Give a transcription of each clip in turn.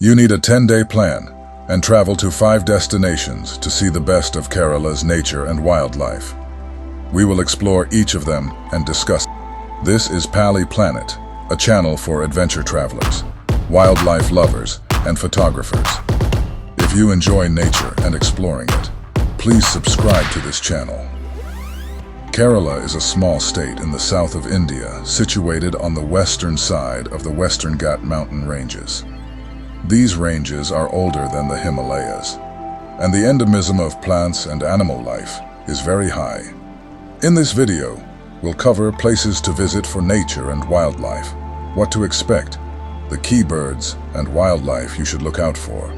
You need a 10-day plan and travel to 5 destinations to see the best of Kerala's nature and wildlife. We will explore each of them and discuss. This is Pali Planet, a channel for adventure travelers, wildlife lovers, and photographers. If you enjoy nature and exploring it, please subscribe to this channel. Kerala is a small state in the south of India, situated on the western side of the Western Ghat mountain ranges. These ranges are older than the Himalayas, and the endemism of plants and animal life is very high. In this video, we'll cover places to visit for nature and wildlife, what to expect, the key birds and wildlife you should look out for,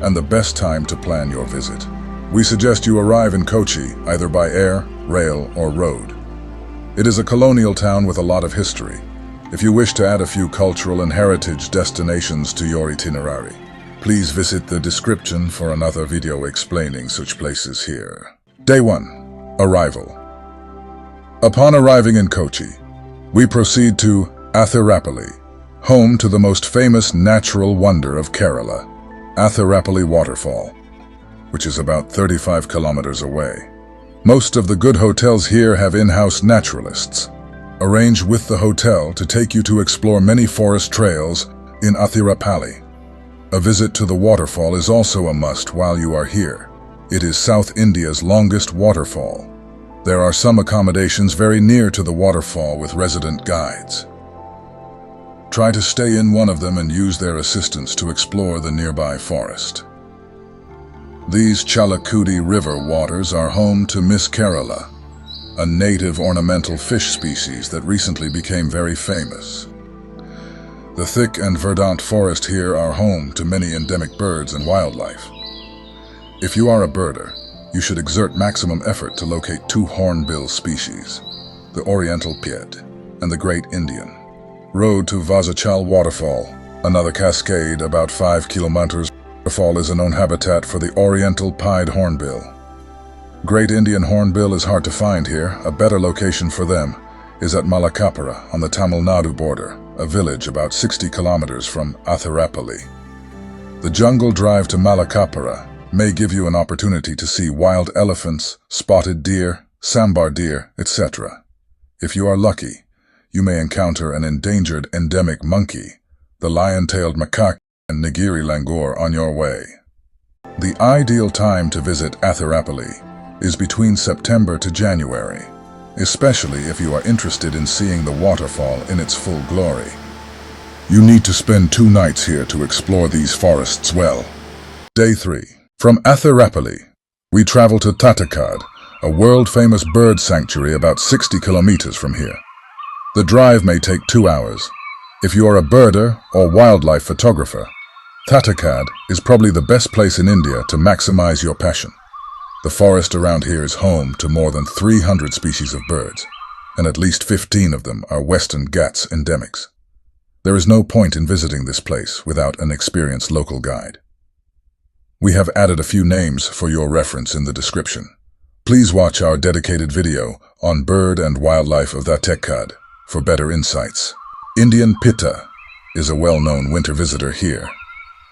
and the best time to plan your visit. We suggest you arrive in Kochi either by air, rail, or road. It is a colonial town with a lot of history. If you wish to add a few cultural and heritage destinations to your itinerary, please visit the description for another video explaining such places here. Day 1. Arrival. Upon arriving in Kochi, we proceed to Athirappally, home to the most famous natural wonder of Kerala, Athirappally waterfall, which is about 35 kilometers away. Most of the good hotels here have in-house naturalists. Arrange with the hotel to take you to explore many forest trails in Athirappally. A visit to the waterfall is also a must while you are here. It is South India's longest waterfall. There are some accommodations very near to the waterfall with resident guides. Try to stay in one of them and use their assistance to explore the nearby forest. These Chalakudi River waters are home to Miss Kerala, a native ornamental fish species that recently became very famous. The thick and verdant forest here are home to many endemic birds and wildlife. If you are a birder, you should exert maximum effort to locate 2 hornbill species, the Oriental Pied and the Great Indian. Road to Vazachal Waterfall, another cascade about 5 kilometers. Waterfall is a known habitat for the Oriental Pied hornbill. Great Indian hornbill is hard to find here. A better location for them is at Macaque on the Tamil Nadu border, a village about 60 kilometers from Athirappally. The jungle drive to Macaque may give you an opportunity to see wild elephants, spotted deer, sambar deer, etc. If you are lucky, you may encounter an endangered endemic monkey, the lion-tailed macaque and Nilgiri langur on your way. The ideal time to visit Athirappally is between September to January, especially if you are interested in seeing the waterfall in its full glory. You need to spend 2 nights here to explore these forests well. Day 3. From Athirappally, we travel to Thattekkad, a world-famous bird sanctuary about 60 kilometers from here. The drive may take 2 hours. If you are a birder or wildlife photographer, Thattekkad is probably the best place in India to maximize your passion. The forest around here is home to more than 300 species of birds, and at least 15 of them are Western Ghats endemics. There is no point in visiting this place without an experienced local guide. We have added a few names for your reference in the description. Please watch our dedicated video on bird and wildlife of Thattekkad for better insights. Indian Pitta is a well-known winter visitor here,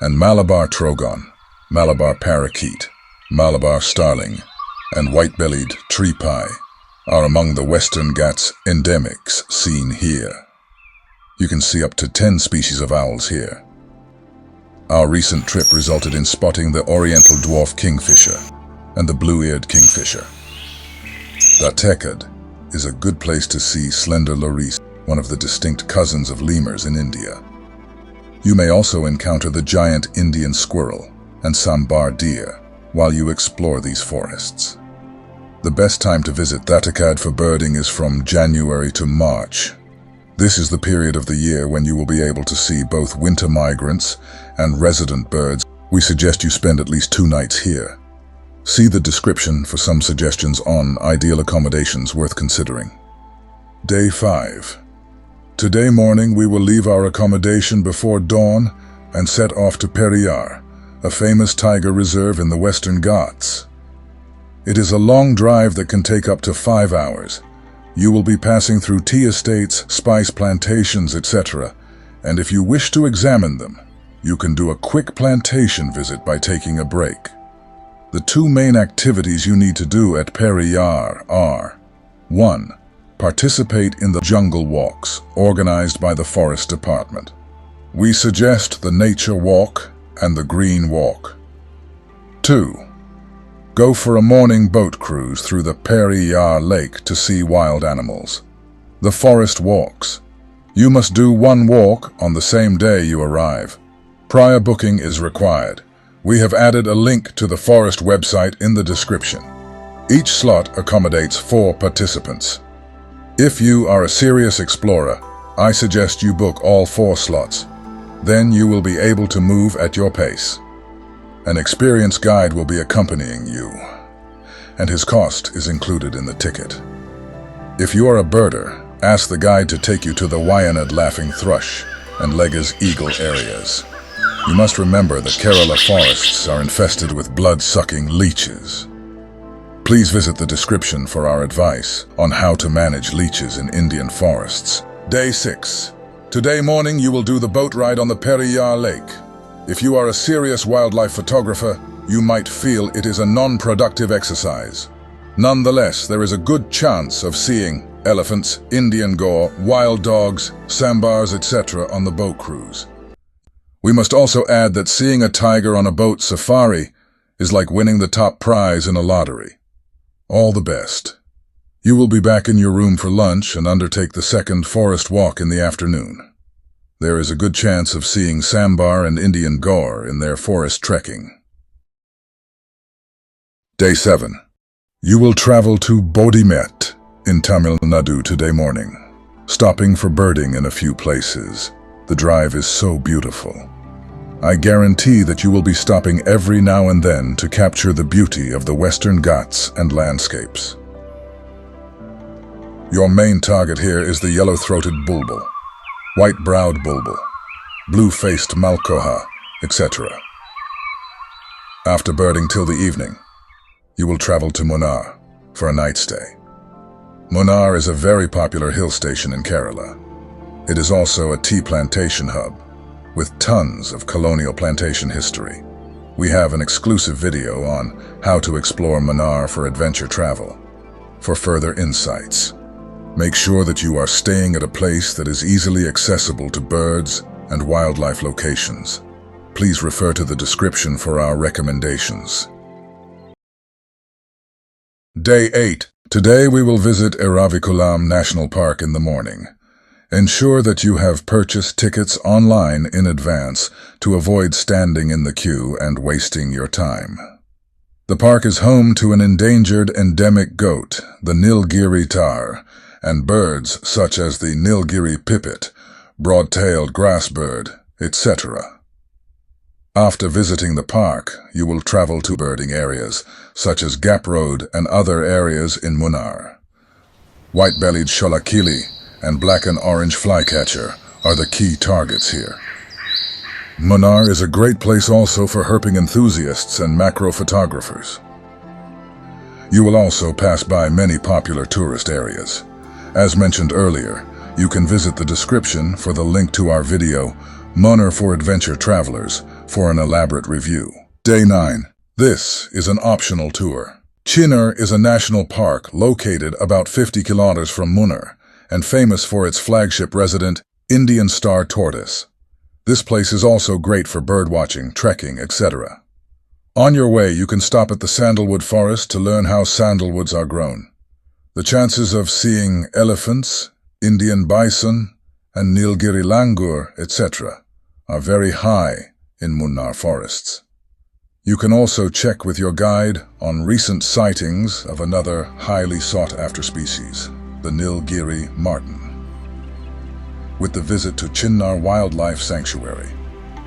and Malabar Trogon, Malabar parakeet, Malabar starling, and white-bellied tree pie are among the Western Ghats endemics seen here. You can see up to 10 species of owls here. Our recent trip resulted in spotting the Oriental dwarf kingfisher and the blue-eared kingfisher. Thattekkad is a good place to see Slender Loris, one of the distinct cousins of lemurs in India. You may also encounter the giant Indian squirrel and sambar deer while you explore these forests. The best time to visit Thattekkad for birding is from January to March. This is the period of the year when you will be able to see both winter migrants and resident birds. We suggest you spend at least 2 nights here. See the description for some suggestions on ideal accommodations worth considering. Day 5. Today morning we will leave our accommodation before dawn and set off to Periyar, a famous tiger reserve in the Western Ghats. It is a long drive that can take up to 5 hours. You will be passing through tea estates, spice plantations, etc., and if you wish to examine them, you can do a quick plantation visit by taking a break. The two main activities you need to do at Periyar are: 1. Participate in the jungle walks organized by the Forest Department. We suggest the Nature Walk and the Green Walk. 2. Go for a morning boat cruise through the Periyar Lake to see wild animals. The Forest Walks. You must do one walk on the same day you arrive. Prior booking is required. We have added a link to the Forest website in the description. Each slot accommodates 4 participants. If you are a serious explorer, I suggest you book all 4 slots. Then you will be able to move at your pace. An experienced guide will be accompanying you, and his cost is included in the ticket. If you are a birder, ask the guide to take you to the Wayanad Laughing Thrush and Lega's Eagle areas. You must remember that Kerala forests are infested with blood-sucking leeches. Please visit the description for our advice on how to manage leeches in Indian forests. Day 6. Today morning you will do the boat ride on the Periyar Lake. If you are a serious wildlife photographer, you might feel it is a non-productive exercise. Nonetheless, there is a good chance of seeing elephants, Indian Gaur, wild dogs, sambars, etc. on the boat cruise. We must also add that seeing a tiger on a boat safari is like winning the top prize in a lottery. All the best. You will be back in your room for lunch and undertake the second forest walk in the afternoon. There is a good chance of seeing sambar and Indian Gaur in their forest trekking. Day 7. You will travel to Bodimettu in Tamil Nadu today morning, stopping for birding in a few places. The drive is so beautiful. I guarantee that you will be stopping every now and then to capture the beauty of the Western Ghats and landscapes. Your main target here is the yellow-throated bulbul, white-browed bulbul, blue-faced malkoha, etc. After birding till the evening, you will travel to Munnar for a night stay. Munnar is a very popular hill station in Kerala. It is also a tea plantation hub, with tons of colonial plantation history. We have an exclusive video on how to explore Munnar for adventure travel. For further insights, make sure that you are staying at a place that is easily accessible to birds and wildlife locations. Please refer to the description for our recommendations. Day 8. Today we will visit Eravikulam National Park in the morning. Ensure that you have purchased tickets online in advance to avoid standing in the queue and wasting your time. The park is home to an endangered endemic goat, the Nilgiri Tahr, and birds such as the Nilgiri pipit, broad-tailed grassbird, etc. After visiting the park, you will travel to birding areas such as Gap Road and other areas in Munnar. White-bellied sholakili and black and orange flycatcher are the key targets here. Munnar is a great place also for herping enthusiasts and macro photographers. You will also pass by many popular tourist areas. As mentioned earlier, you can visit the description for the link to our video, Munnar for Adventure Travelers, for an elaborate review. Day 9. This is an optional tour. Chinnar is a national park located about 50 kilometers from Munnar and famous for its flagship resident, Indian Star Tortoise. This place is also great for birdwatching, trekking, etc. On your way, you can stop at the sandalwood forest to learn how sandalwoods are grown. The chances of seeing elephants, Indian bison, and Nilgiri langur, etc. are very high in Munnar forests. You can also check with your guide on recent sightings of another highly sought-after species, the Nilgiri marten. With the visit to Chinnar Wildlife Sanctuary,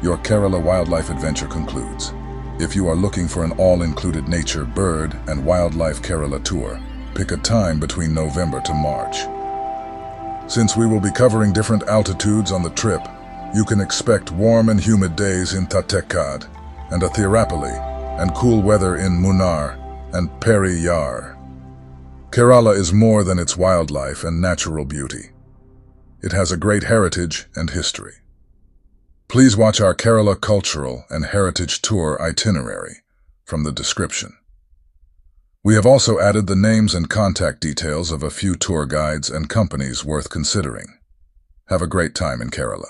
your Kerala wildlife adventure concludes. If you are looking for an all-included nature, bird, and wildlife Kerala tour, pick a time between November to March. Since we will be covering different altitudes on the trip, you can expect warm and humid days in Thattekkad and Athirappally, and cool weather in Munnar and Periyar. Kerala is more than its wildlife and natural beauty. It has a great heritage and history. Please watch our Kerala Cultural and Heritage Tour itinerary from the description. We have also added the names and contact details of a few tour guides and companies worth considering. Have a great time in Kerala.